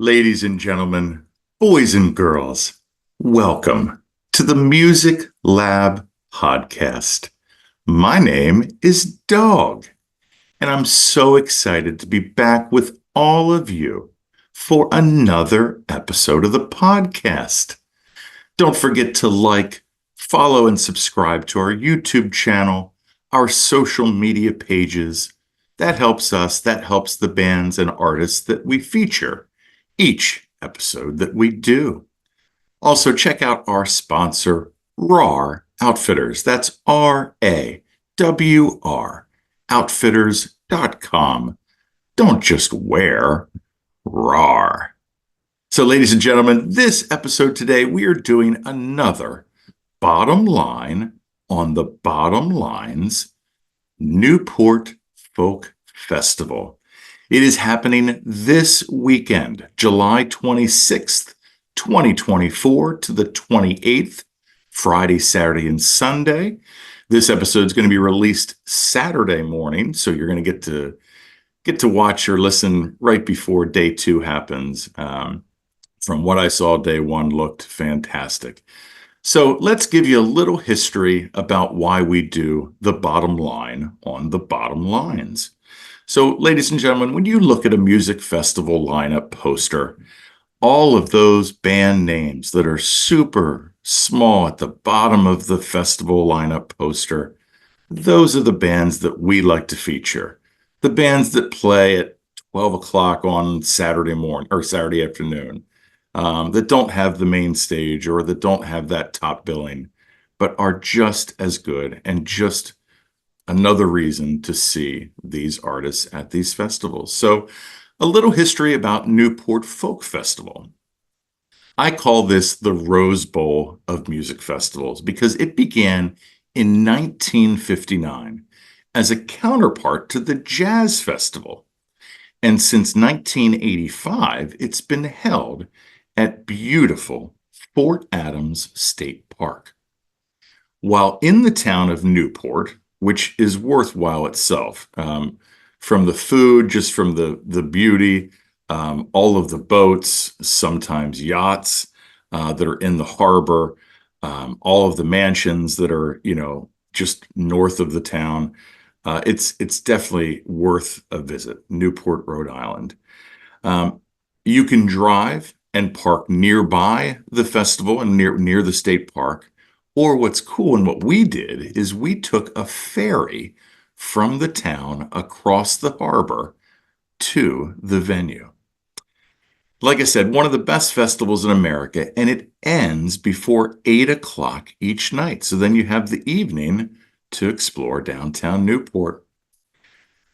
Ladies and gentlemen, boys and girls, welcome to the Music Lab podcast. My name is Dogg, and I'm so excited to be back with all of you for another episode of the podcast. Don't forget to like, follow, and subscribe to our YouTube channel, our social media pages. That helps us, that helps the bands and artists that we feature each episode that we do. Also, check out our sponsor, RAR Outfitters. That's RAWR, outfitters.com. Don't just wear, RAR. So, ladies and gentlemen, this episode today, we are doing another bottom line on the Bottom Lines Newport Folk Festival. It is happening this weekend, July 26th, 2024 to the 28th, Friday, Saturday, and Sunday. This episode is going to be released Saturday morning, so you're going to get to watch or listen right before day two happens. From what I saw, day one looked fantastic. So let's give you a little history about why we do the bottom line on the Bottom Lines. So, ladies and gentlemen, when you look at a music festival lineup poster, all of those band names that are super small at the bottom of the festival lineup poster, those are the bands that we like to feature. The bands that play at 12 o'clock on Saturday morning or Saturday afternoon, that don't have the main stage or that don't have that top billing, but are just as good and just another reason to see these artists at these festivals. So, a little history about Newport Folk Festival. I call this the Rose Bowl of music festivals because it began in 1959 as a counterpart to the Jazz Festival. And since 1985, it's been held at beautiful Fort Adams State Park. While in the town of Newport, which is worthwhile itself, from the food, just from the beauty, all of the boats, sometimes yachts that are in the harbor, all of the mansions that are, just north of the town. It's definitely worth a visit, Newport, Rhode Island. You can drive and park nearby the festival and near the state park. Or what's cool and what we did is we took a ferry from the town across the harbor to the venue. Like I said, one of the best festivals in America, and it ends before 8 o'clock each night. So then you have the evening to explore downtown Newport.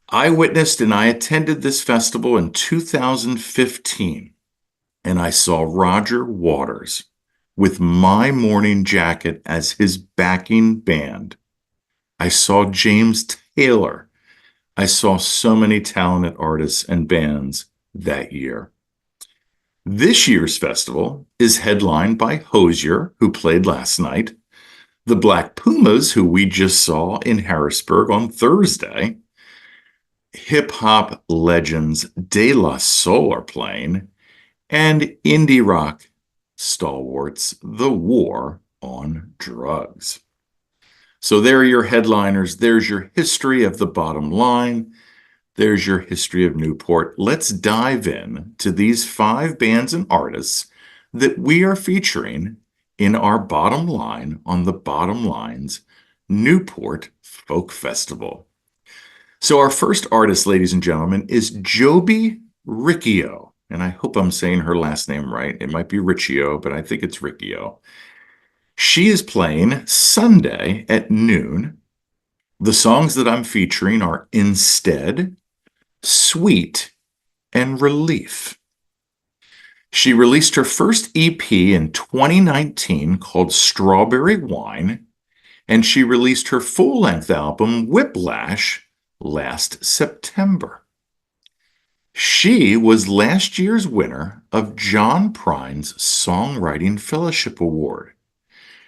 I witnessed and I attended this festival in 2015, and I saw Roger Waters with My Morning Jacket as his backing band. I saw James Taylor. I saw so many talented artists and bands that year. This year's festival is headlined by Hozier, who played last night, the Black Pumas, who we just saw in Harrisburg on Thursday, hip-hop legends De La Soul are playing, and indie rock stalwarts, The War on Drugs. So there are your headliners. There's your history of the Bottom Line. There's your history of Newport. Let's dive in to these 5 bands and artists that we are featuring in our Bottom Line on the Bottom Lines Newport Folk Festival. So our first artist, ladies and gentlemen, is Joby Riccio. And I hope I'm saying her last name right. It might be Riccio, but I think it's Riccio. She is playing Sunday at noon. The songs that I'm featuring are Instead, Sweet, and Relief. She released her first EP in 2019 called Strawberry Wine, and she released her full-length album Whiplash last September. She was last year's winner of John Prine's Songwriting Fellowship Award.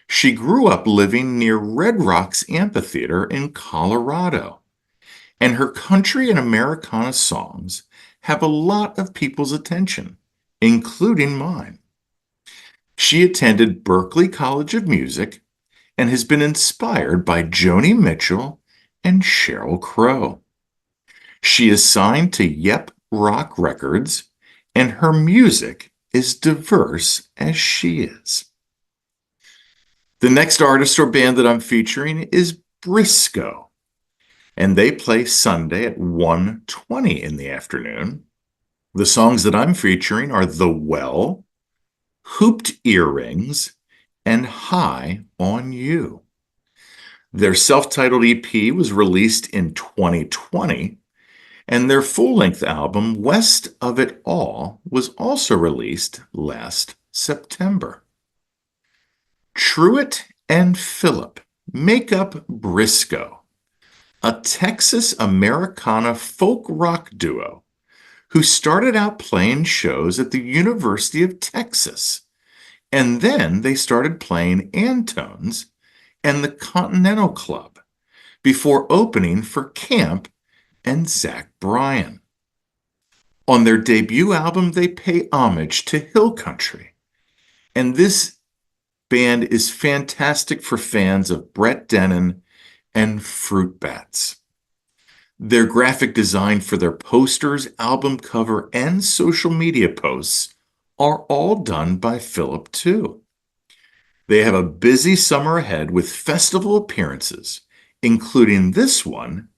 She grew up living near Red Rocks Amphitheater in Colorado, and her country and Americana songs have a lot of people's attention including mine. She attended Berklee College of Music and has been inspired by Joni Mitchell and Sheryl Crow. She is signed to Yep Rock Records, and her music is diverse as she is. The next artist or band that I'm featuring is Briscoe, and they play Sunday at 1:20 in the afternoon. The songs that I'm featuring are The Well, Hooped Earrings, and High on You. Their self-titled EP was released in 2020, and their full-length album, West of It All, was also released last September. Truett and Phillip make up Briscoe, a Texas Americana folk rock duo who started out playing shows at the University of Texas, and then they started playing Antone's and the Continental Club before opening for Camp and Zach Bryan. On their debut album, they pay homage to Hill Country, and this band is fantastic for fans of Brett Dennen and Fruit Bats. Their graphic design for their posters, album cover, and social media posts are all done by Phillip too. They have a busy summer ahead with festival appearances, including this one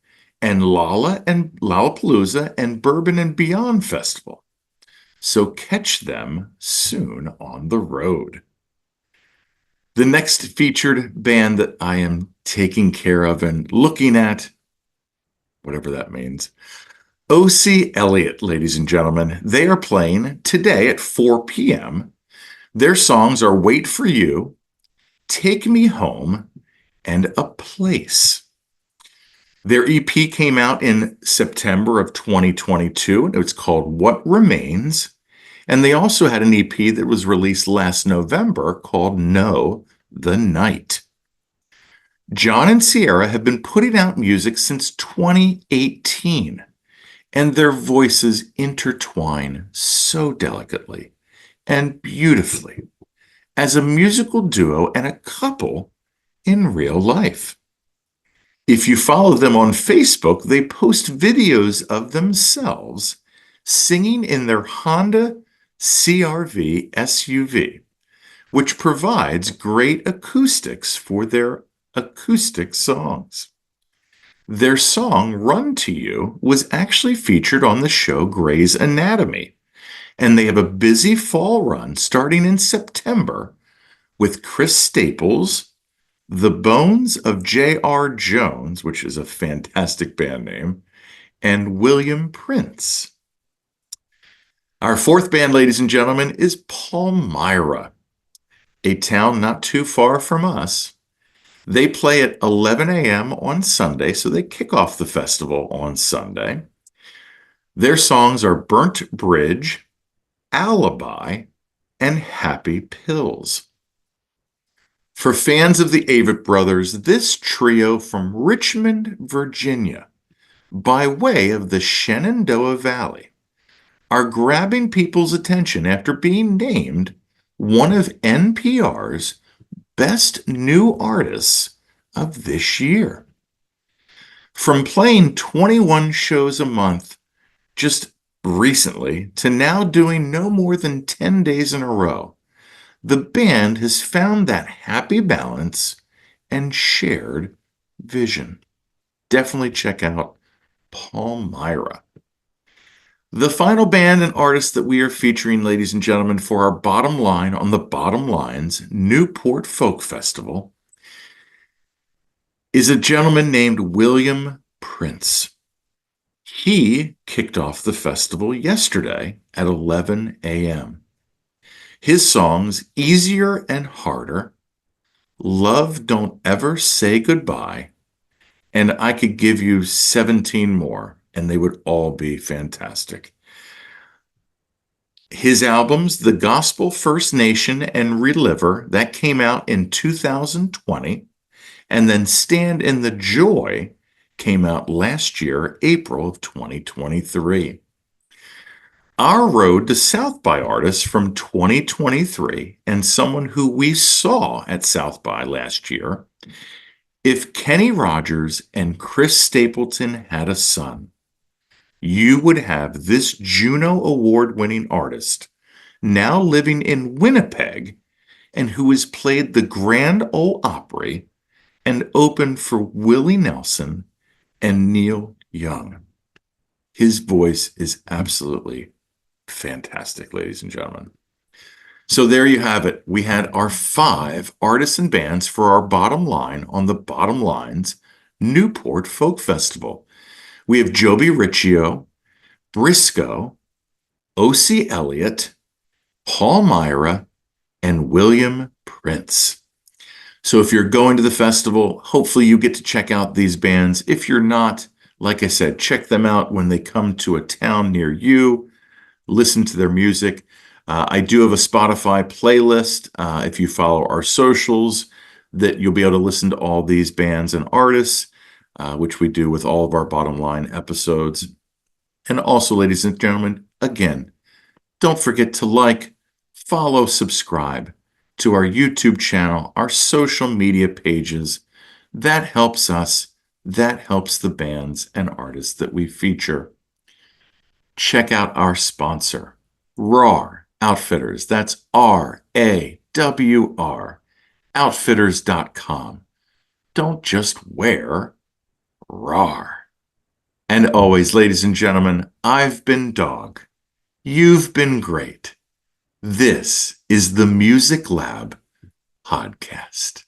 and Lollapalooza and Bourbon and Beyond Festival. So catch them soon on the road. The next featured band that I am taking care of and looking at, whatever that means, O.C. Elliott, ladies and gentlemen. They are playing today at 4 p.m. Their songs are Wait for You, Take Me Home, and A Place. Their EP came out in September of 2022, and it's called What Remains. And they also had an EP that was released last November called Know the Night. John and Sierra have been putting out music since 2018, and their voices intertwine so delicately and beautifully as a musical duo and a couple in real life. If you follow them on Facebook, they post videos of themselves singing in their Honda CR-V SUV, which provides great acoustics for their acoustic songs. Their song, Run to You, was actually featured on the show Grey's Anatomy, and they have a busy fall run starting in September with Chris Staples, The Bones of J.R. Jones, which is a fantastic band name, and William Prince. Our fourth band, ladies and gentlemen, is Palmyra, a town not too far from us. They play at 11 a.m. on Sunday, so they kick off the festival on Sunday. Their songs are Burnt Bridge, Alibi, and Happy Pills. For fans of the Avett Brothers, this trio from Richmond, Virginia, by way of the Shenandoah Valley, are grabbing people's attention after being named one of NPR's Best New Artists of this year. From playing 21 shows a month just recently to now doing no more than 10 days in a row, the band has found that happy balance and shared vision. Definitely check out Palmyra. The final band and artist that we are featuring, ladies and gentlemen, for our bottom line on the Bottom Lines Newport Folk Festival is a gentleman named William Prince. He kicked off the festival yesterday at 11 a.m. His songs, Easier and Harder, Love Don't Ever Say Goodbye, and I could give you 17 more, and they would all be fantastic. His albums, The Gospel First Nation and Reliver, that came out in 2020, and then Stand in the Joy came out last year, April of 2023. Our road to South by artists from 2023 and someone who we saw at South by last year. If Kenny Rogers and Chris Stapleton had a son, you would have this Juno Award-winning artist now living in Winnipeg and who has played the Grand Ole Opry and opened for Willie Nelson and Neil Young. His voice is absolutely fantastic, ladies and gentlemen. So there you have it. We had our 5 artists and bands for our bottom line on the Bottom Lines Newport Folk Festival. We have Joby Riccio, Briscoe, O.C. Elliott, Paul Myra, and William Prince. So if you're going to the festival, hopefully you get to check out these bands. If you're not, like I said, check them out when they come to a town near you. Listen to their music. I do have a Spotify playlist, if you follow our socials, that you'll be able to listen to all these bands and artists, which we do with all of our Bottom Line episodes. And also, ladies and gentlemen, again, don't forget to like, follow, subscribe to our YouTube channel, our social media pages. That helps us. That helps the bands and artists that we feature. Check out our sponsor, RAWR Outfitters. That's RAWR, outfitters.com. Don't just wear RAWR. And always, ladies and gentlemen, I've been Dogg. You've been great. This is the Music Lab Podcast.